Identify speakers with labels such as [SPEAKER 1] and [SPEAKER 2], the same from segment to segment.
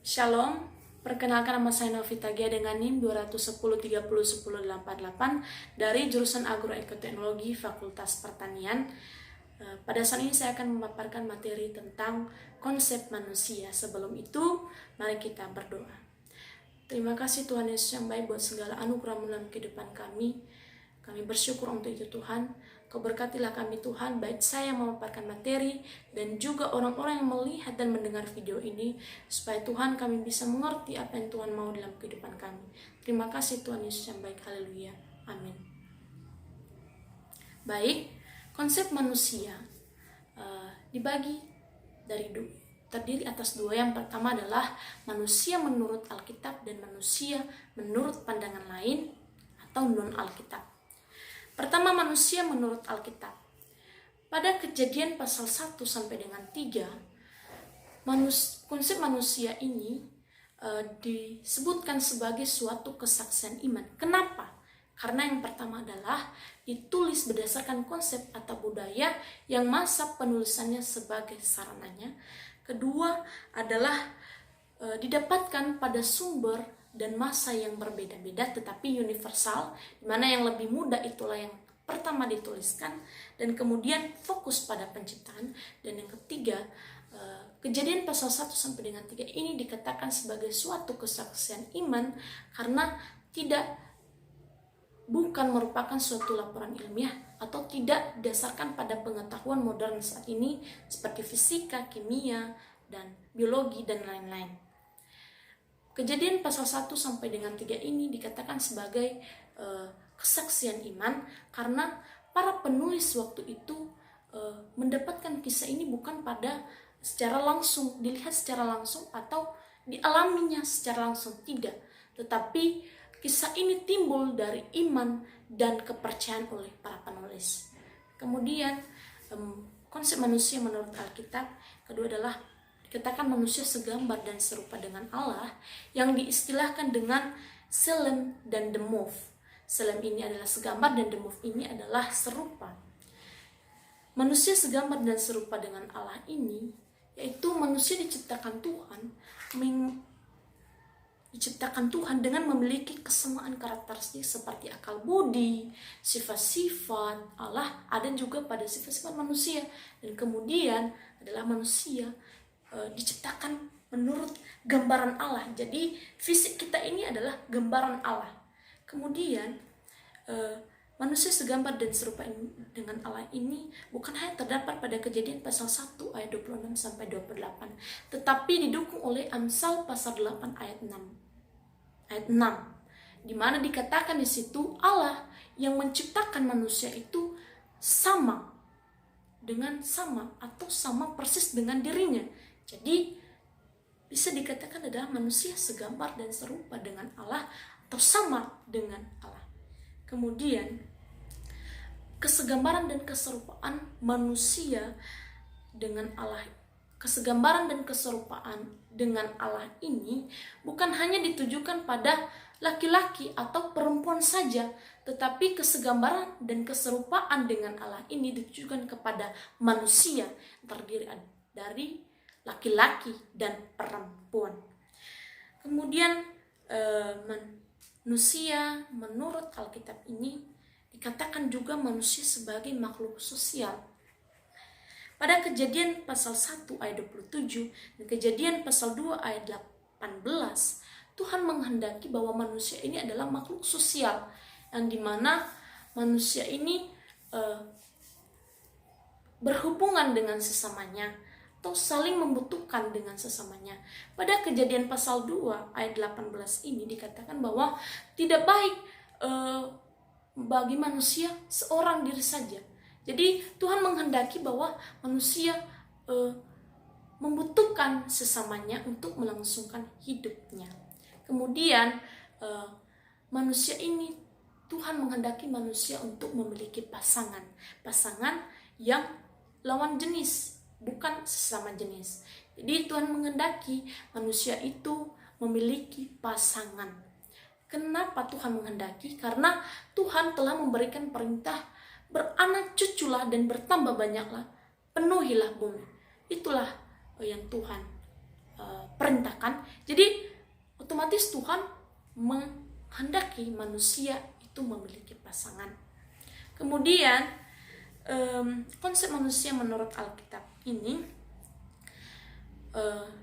[SPEAKER 1] Shalom, perkenalkan nama saya Novita Gia dengan NIM 210301088 dari jurusan Agroekoteknologi Fakultas Pertanian. Pada saat ini saya akan memaparkan materi tentang konsep manusia. Sebelum itu, mari kita berdoa. Terima kasih Tuhan Yesus yang baik buat segala anugerah dalam kehidupan kami. Kami bersyukur untuk itu Tuhan. Kau berkatilah kami Tuhan, baik saya yang memaparkan materi dan juga orang-orang yang melihat dan mendengar video ini, supaya Tuhan kami bisa mengerti apa yang Tuhan mau dalam kehidupan kami. Terima kasih Tuhan Yesus yang baik, haleluya, amin. Baik, konsep manusia dibagi terdiri atas dua. Yang pertama adalah manusia menurut Alkitab dan manusia menurut pandangan lain atau non-Alkitab. Pertama, manusia menurut Alkitab. Pada Kejadian pasal 1 sampai dengan 3, konsep manusia ini disebutkan sebagai suatu kesaksian iman. Kenapa? Karena yang pertama adalah ditulis berdasarkan konsep atau budaya yang masa penulisannya sebagai sarananya. Kedua adalah didapatkan pada sumber dan masa yang berbeda-beda tetapi universal, di mana yang lebih muda itulah yang pertama dituliskan, dan kemudian fokus pada penciptaan. Dan yang ketiga, Kejadian pasal 1 sampai dengan 3 ini dikatakan sebagai suatu kesaksian iman karena bukan merupakan suatu laporan ilmiah atau tidak didasarkan pada pengetahuan modern saat ini seperti fisika, kimia, dan biologi dan lain-lain. Kejadian pasal 1 sampai dengan 3 ini dikatakan sebagai kesaksian iman karena para penulis waktu itu mendapatkan kisah ini bukan dilihat secara langsung atau dialaminya secara langsung, tidak. Tetapi kisah ini timbul dari iman dan kepercayaan oleh para penulis. Kemudian konsep manusia menurut Alkitab kedua adalah dikatakan manusia segambar dan serupa dengan Allah, yang diistilahkan dengan Selem dan Demov. Selem ini adalah segambar dan Demov ini adalah serupa. Manusia segambar dan serupa dengan Allah ini, yaitu manusia diciptakan Tuhan dengan memiliki kesamaan karakteristik seperti akal budi, sifat-sifat Allah ada juga pada sifat-sifat manusia. Dan kemudian adalah manusia diciptakan menurut gambaran Allah. Jadi fisik kita ini adalah gambaran Allah. Kemudian manusia segambar dan serupa dengan Allah ini bukan hanya terdapat pada Kejadian pasal 1 ayat 26 sampai 28, tetapi didukung oleh Amsal pasal 8 ayat 6, di mana dikatakan di situ Allah yang menciptakan manusia itu sama persis dengan dirinya. Jadi bisa dikatakan adalah manusia segambar dan serupa dengan Allah atau sama dengan Allah. Kemudian kesegambaran dan keserupaan manusia dengan Allah, kesegambaran dan keserupaan dengan Allah ini bukan hanya ditujukan pada laki-laki atau perempuan saja, tetapi kesegambaran dan keserupaan dengan Allah ini ditujukan kepada manusia, terdiri dari laki-laki dan perempuan. Kemudian manusia menurut Alkitab ini dikatakan juga manusia sebagai makhluk sosial. Pada Kejadian pasal 1 ayat 27 dan Kejadian pasal 2 ayat 18, Tuhan menghendaki bahwa manusia ini adalah makhluk sosial, yang dimana manusia ini berhubungan dengan sesamanya atau saling membutuhkan dengan sesamanya. Pada Kejadian pasal 2 ayat 18 ini dikatakan bahwa tidak baik bagi manusia seorang diri saja. Jadi Tuhan menghendaki bahwa manusia membutuhkan sesamanya untuk melangsungkan hidupnya. Kemudian manusia ini Tuhan menghendaki manusia untuk memiliki pasangan yang lawan jenis, bukan sesama jenis. Jadi Tuhan menghendaki manusia itu memiliki pasangan. Kenapa Tuhan menghendaki? Karena Tuhan telah memberikan perintah, beranak cuculah dan bertambah banyaklah, penuhilah bumi. Itulah yang Tuhan perintahkan. Jadi otomatis Tuhan menghendaki manusia itu memiliki pasangan. Kemudian konsep manusia menurut Alkitab ini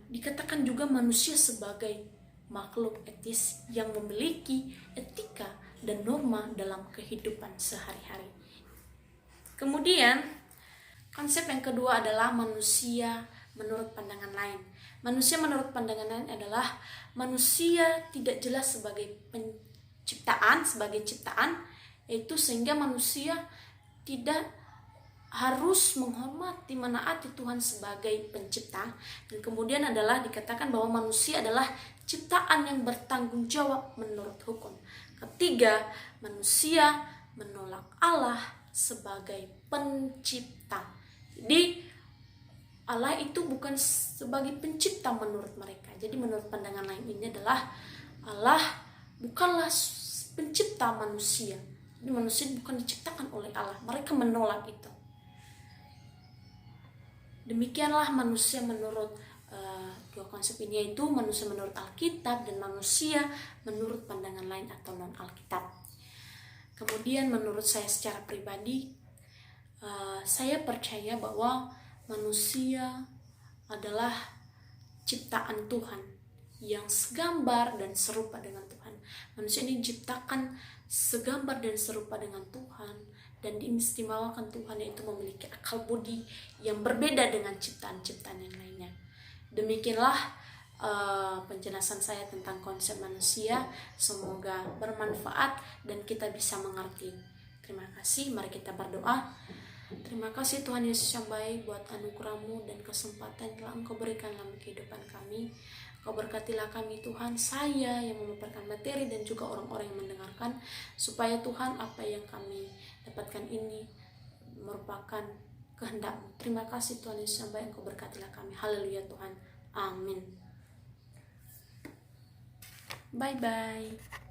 [SPEAKER 1] dikatakan juga manusia sebagai makhluk etis yang memiliki etika dan norma dalam kehidupan sehari-hari. Kemudian konsep yang kedua adalah manusia menurut pandangan lain. Manusia menurut pandangan lain adalah manusia tidak jelas sebagai ciptaan, yaitu sehingga manusia tidak harus menghormati, menaati Tuhan sebagai pencipta. Dan kemudian adalah dikatakan bahwa manusia adalah ciptaan yang bertanggung jawab menurut hukum. Ketiga, manusia menolak Allah sebagai pencipta. Jadi Allah itu bukan sebagai pencipta menurut mereka. Jadi menurut pandangan lain ini adalah Allah bukanlah pencipta manusia. Jadi manusia bukan diciptakan oleh Allah. Mereka menolak itu. Demikianlah manusia menurut dua konsep ini, yaitu manusia menurut Alkitab dan manusia menurut pandangan lain atau non-Alkitab. Kemudian menurut saya secara pribadi, saya percaya bahwa manusia adalah ciptaan Tuhan yang segambar dan serupa dengan Tuhan. Manusia ini diciptakan segambar dan serupa dengan Tuhan dan diistimewakan Tuhan, yaitu memiliki akal budi yang berbeda dengan ciptaan-ciptaan yang lainnya. Demikianlah penjelasan saya tentang konsep manusia. Semoga bermanfaat dan kita bisa mengerti. Terima kasih. Mari kita berdoa. Terima kasih Tuhan Yesus yang baik buat anugerah-Mu dan kesempatan yang telah Engkau berikan dalam kehidupan kami. Engkau berkatilah kami Tuhan, saya yang memaparkan materi dan juga orang-orang yang mendengarkan, supaya Tuhan apa yang kami dapatkan ini merupakan kehendak-Mu. Terima kasih Tuhan Yesus yang baik, Engkau berkatilah kami. Haleluya Tuhan. Amin. Bye-bye.